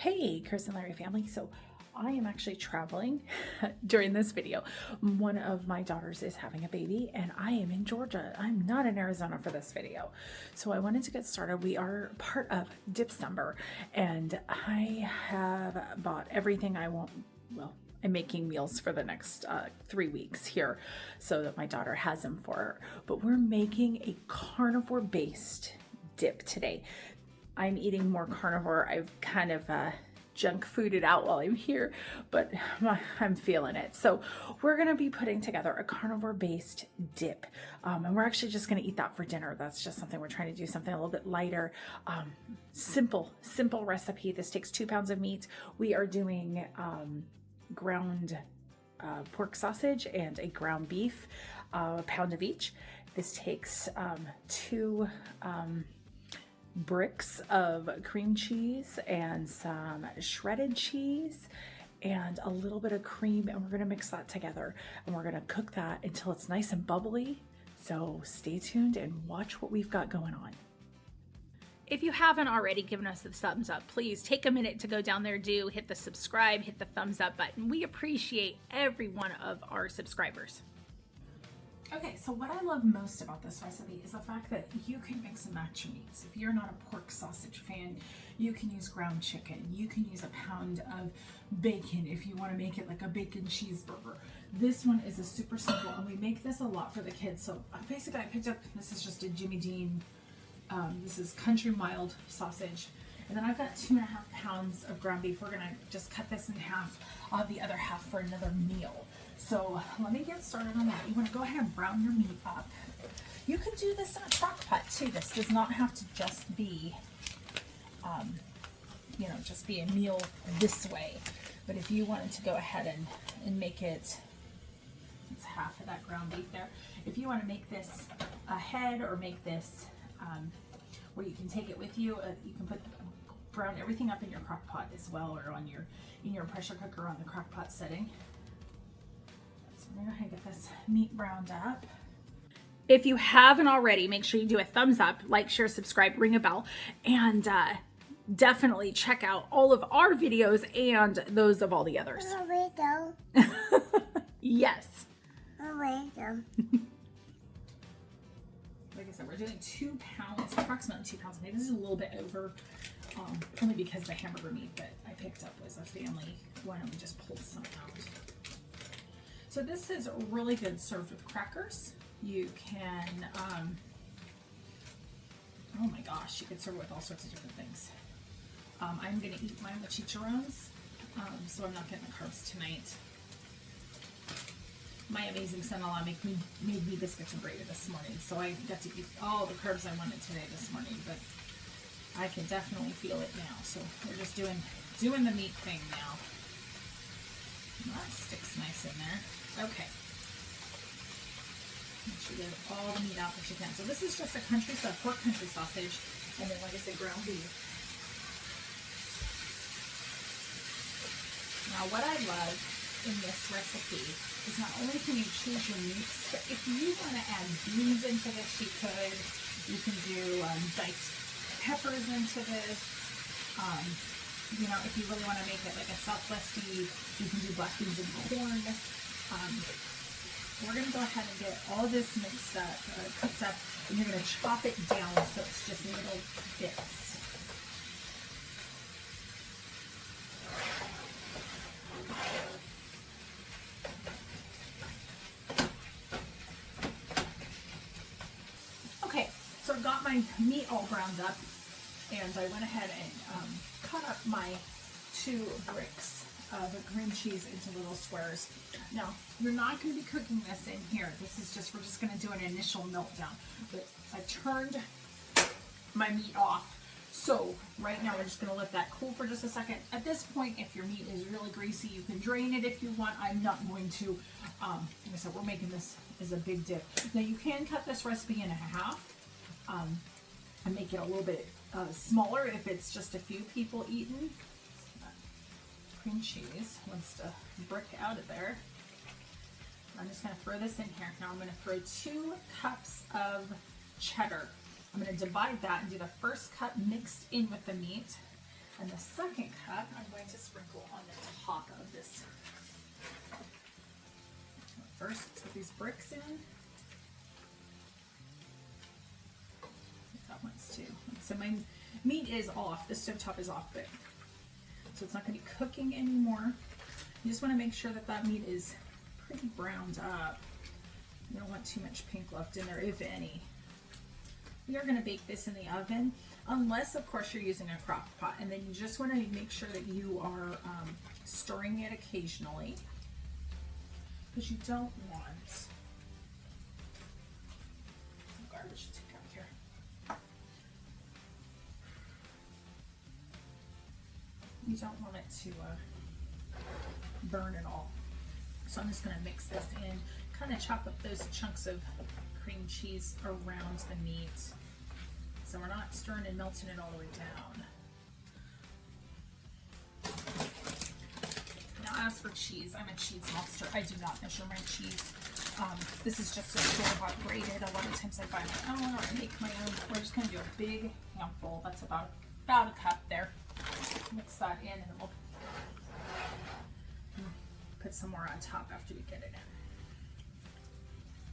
Hey, Kris and Larry family. So I am actually traveling during this video. One of my daughters is having a baby and I am in Georgia. I'm not in Arizona for this video. So I wanted to get started. We are part of Dipcember and I have bought everything I want. Well, I'm making meals for the next 3 weeks here so that my daughter has them for her. But we're making a carnivore based dip today. I'm eating more carnivore. I've kind of junk fooded out while I'm here, but I'm feeling it. So we're gonna be putting together a carnivore based dip. And we're actually just gonna eat that for dinner. That's just something we're trying to do, something a little bit lighter. Simple recipe. This takes 2 pounds of meat. We are doing ground pork sausage and a ground beef, a pound of each. This takes 2 bricks of cream cheese and some shredded cheese and a little bit of cream, and we're going to mix that together and we're going to cook that until it's nice and bubbly. So stay tuned and watch what we've got going on. If you haven't already given us the thumbs up, please take a minute to go down there, hit the subscribe, hit the thumbs up button. We appreciate every one of our subscribers. Okay, so what I love most about this recipe is the fact that you can mix and match your meats. If you're not a pork sausage fan, you can use ground chicken. You can use a pound of bacon if you want to make it like a bacon cheeseburger. This one is a super simple, and we make this a lot for the kids. So basically I picked up, this is just a Jimmy Dean, this is country mild sausage. And then I've got 2.5 pounds of ground beef. We're gonna just cut this in half, the other half for another meal. So let me get started on that. You wanna go ahead and brown your meat up. You can do this in a crock pot too. This does not have to just be, just be a meal this way. But if you wanted to go ahead and make it, it's half of that ground beef there. If you wanna make this a head or make this, where you can take it with you, you can brown everything up in your crock pot as well, or on in your pressure cooker on the crock pot setting. So I'm gonna go ahead and get this meat browned up. If you haven't already, make sure you do a thumbs up, like, share, subscribe, ring a bell, and definitely check out all of our videos and those of all the others. Yes. Like I said, we're doing 2 pounds, approximately 2 pounds. Maybe this is a little bit over, only because the hamburger meat that I picked up was a family one, and we just pulled some out. So this is really good served with crackers. You can, oh my gosh, you could serve it with all sorts of different things. I'm gonna eat mine with chicharrones, so I'm not getting the carbs tonight. My amazing son-in-law made me biscuits and gravy this morning, so I got to eat all the carbs I wanted today this morning, but I can definitely feel it now. So we're just doing the meat thing now. And that sticks nice in there. Okay. Make sure you get all the meat out that you can. So this is just a pork country sausage, and then, like I said, ground beef. Now what I love in this recipe is not only can you choose your meats, but if you want to add beans into this, you could. You can do diced peppers into this. If you really want to make it like a Southwesty, you can do black beans and corn. We're going to go ahead and get all this mixed up, cooked up, and you're going to chop it down so it's just little bits. So I got my meat all browned up, and I went ahead and cut up my 2 bricks of cream cheese into little squares. Now, you're not going to be cooking this in here. This is just, we're just going to do an initial meltdown. But I turned my meat off. So right now we're just going to let that cool for just a second. At this point, if your meat is really greasy, you can drain it if you want. I'm not going to. Like I said, we're making this as a big dip. Now you can cut this recipe in half. And make it a little bit smaller if it's just a few people eating. Cream cheese wants to brick out of there. I'm just going to throw this in here. Now I'm going to throw 2 cups of cheddar. I'm going to divide that and do the first cup mixed in with the meat, and the second cup that, I'm going to sprinkle on the top of this. First, let's put these bricks in. That one's too. So my meat is off. The stovetop is off, but so it's not going to be cooking anymore. You just want to make sure that that meat is pretty browned up. You don't want too much pink left in there, if any. We are going to bake this in the oven, unless of course you're using a crock pot, and then you just want to make sure that you are stirring it occasionally, because you don't want some garbage to take out here. You don't want it to burn at all. So I'm just going to mix this in, kind of chop up those chunks of cream cheese around the meat. So we're not stirring and melting it all the way down. Now as for cheese, I'm a cheese monster. I do not measure my cheese. This is just a store-bought grated. A lot of times I buy my own or I make my own. We're just going to do a big handful. That's about a cup there. Mix that in and then we'll put some more on top after we get it in.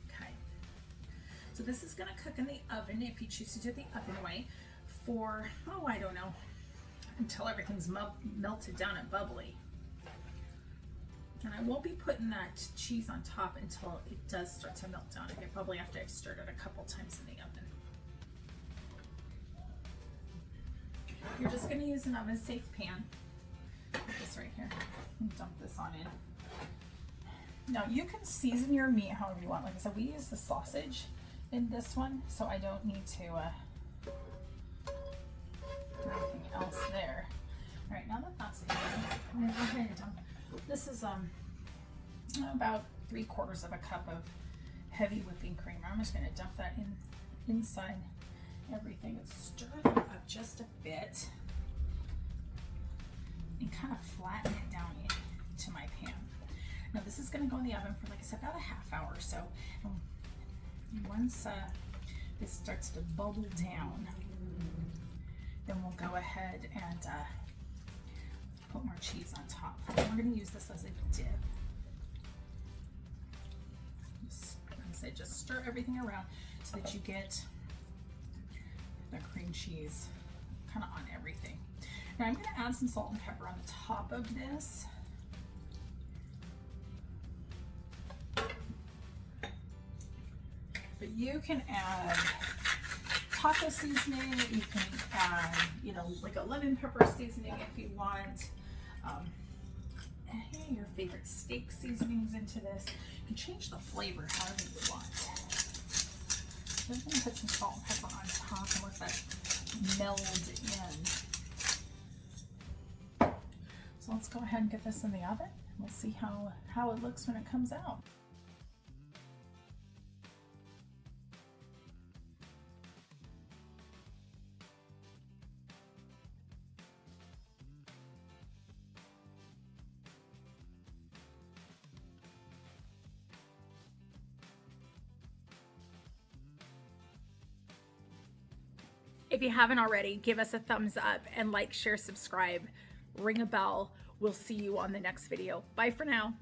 Okay. So this is going to cook in the oven, if you choose to do it the oven way, for, oh, I don't know, until everything's melted down and bubbly. And I won't be putting that cheese on top until it does start to melt down and get bubbly after I've stirred it a couple times in the oven. You're just going to use an oven safe pan. Put this right here and dump this on in. Now you can season your meat however you want. Like I said, we use the sausage in this one, so I don't need to put anything else there. All right, now that that's in, I'm going to go ahead and dump. This is about 3/4 of a cup of heavy whipping cream. I'm just going to dump that in inside everything and stir that up just a bit and kind of flatten it down into my pan. Now this is going to go in the oven for, like I said, about a half hour or so. And once this starts to bubble down, then we'll go ahead and put more cheese on top. And we're going to use this as a dip. Just, like I said, just stir everything around so that you get the cream cheese kind of on everything. Now I'm going to add some salt and pepper on the top of this. But you can add taco seasoning, you can add, like a lemon pepper seasoning if you want. Your favorite steak seasonings into this. You can change the flavor however you want. I'm going to put some salt and pepper on top and let that meld in. So let's go ahead and get this in the oven. We'll see how it looks when it comes out. If you haven't already, give us a thumbs up and like, share, subscribe, ring a bell. We'll see you on the next video. Bye for now.